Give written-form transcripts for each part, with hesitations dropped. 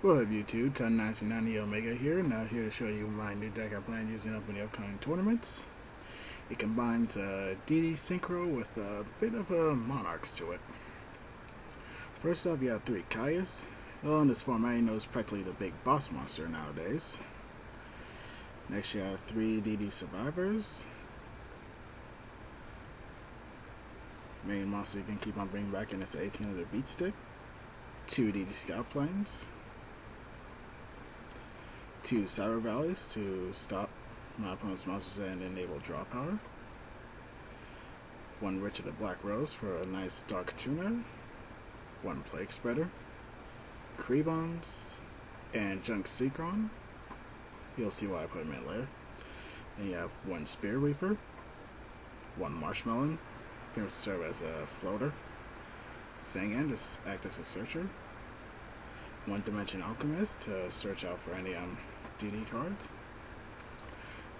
What up YouTube, 1099 Omega here, now here to show you my new deck I plan using up in the upcoming tournaments. It combines DD Synchro with a bit of Monarchs to it. First off, you have 3 Kaias. Well, in this format, you know it's practically the big boss monster nowadays. Next, you have 3 DD Survivors. Main monster you can keep on bringing back in is the 1800 Beat Stick. 2 DD Scout Planes. 2 Cyber Valleys to stop my opponent's monsters and enable draw power. 1 Richard the Black Rose for a nice dark tuner. 1 Plague Spreader. Krebons. And Junk Synchro. You'll see why I put him in later. Then you have 1 Spear Reaper. 1 Marshmallow. Here to serve as a floater. Sangan to act as a searcher. 1 Dimension Alchemist to search out for any DD cards.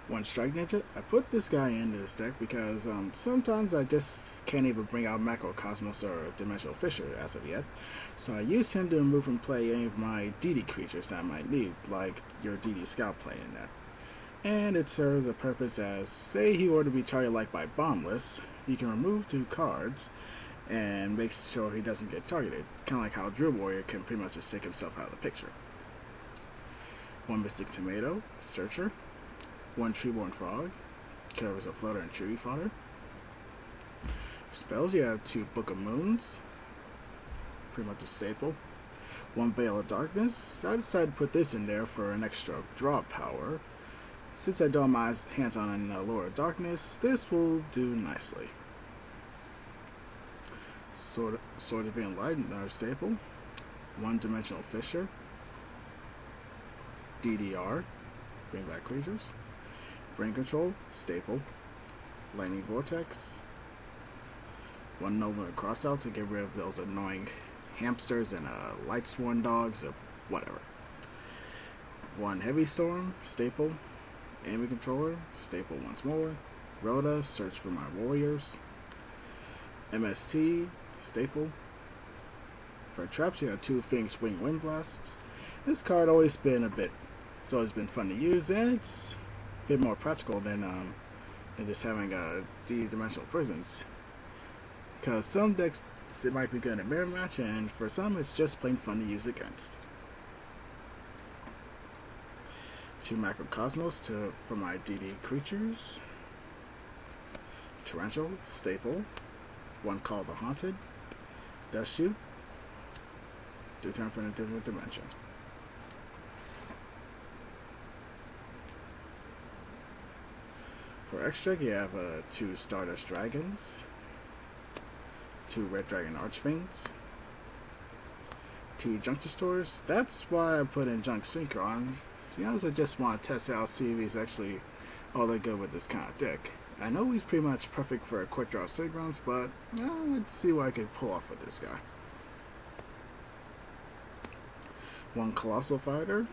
1 Strike Ninja. I put this guy in this deck because sometimes I just can't even bring out Macrocosmos or Dimensional Fissure as of yet. So I use him to remove from play any of my DD creatures that I might need, like your DD Scout plane in that. And it serves a purpose as, say he were to be targeted like by Bombless, you can remove 2 cards and make sure he doesn't get targeted. Kind of like how Drill Warrior can pretty much just take himself out of the picture. 1 Mystic Tomato, Searcher. 1 Treeborn Frog, covers a floater and tree fodder. For spells, you have 2 Book of Moons, pretty much a staple. 1 Veil of Darkness. I decided to put this in there for an extra draw power. Since I don't have my hands on an Lure of Darkness, this will do nicely. Sword of Being Light, another staple. 1 Dimensional Fissure. DDR, bring back creatures. Brain Control, staple. Lightning Vortex. 1 Nova Crossout to get rid of those annoying hamsters and light sworn dogs or whatever. 1 Heavy Storm, staple. Enemy Controller, staple once more. Rhoda, search for my warriors. MST, staple. For traps, you have 2 Phoenix Wing Wind Blasts. This card always been it's always been fun to use, and it's a bit more practical than just having D-dimensional prisons. Because some decks it might be good in a mirror match, and for some it's just plain fun to use against. 2 Macrocosmos for my DD creatures. Torrential, staple. 1 Call the Haunted. Dust Shoot. Do turn for a different dimension. For extra, you have 2 Stardust Dragons. 2 Red Dragon Archfiends. 2 Junk Destroyers. That's why I put in Junk Synchro. To be honest, I just want to test out, see if he's actually all that good with this kind of deck. I know he's pretty much perfect for a quick draw Synchros, but let's see what I can pull off with this guy. 1 Colossal Fighter.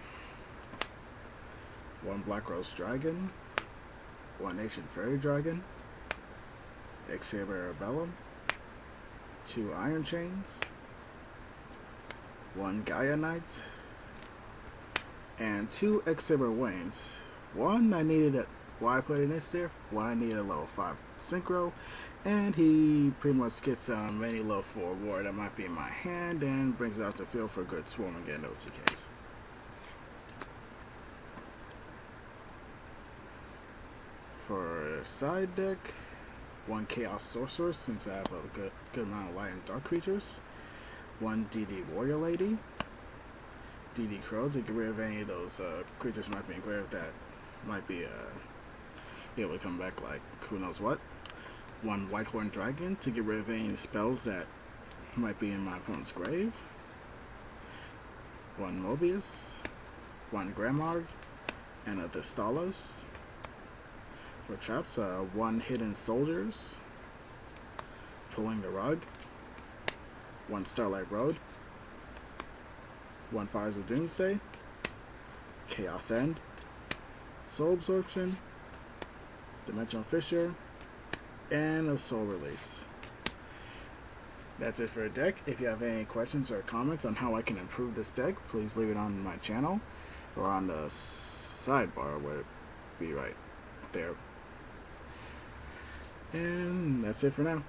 1 Black Rose Dragon. 1 Ancient Fairy Dragon. Xavier Bellum. 2 Iron Chains. 1 Gaia Knight. And 2 Xavier Waynes. 1 I needed why I put in this there. 1 I needed a level 5 Synchro, and he pretty much gets any level 4 war that might be in my hand and brings it out the field for a good swarm and get OTKs. For side deck, 1 Chaos Sorcerer, since I have a good amount of light and dark creatures. 1 DD Warrior Lady. DD Crow to get rid of any of those creatures might be engraved that might be able to come back like who knows what. 1 Whitehorn Dragon to get rid of any spells that might be in my opponent's grave. 1 Mobius. 1 Gramarg. And a Thestalos. For traps, 1 Hidden Soldiers. Pulling the Rug. 1 Starlight Road. 1 Fires of Doomsday. Chaos End. Soul Absorption. Dimensional Fissure. And a Soul Release. That's it for a deck. If you have any questions or comments on how I can improve this deck, please leave it on my channel or on the sidebar where it be right there. And that's it for now.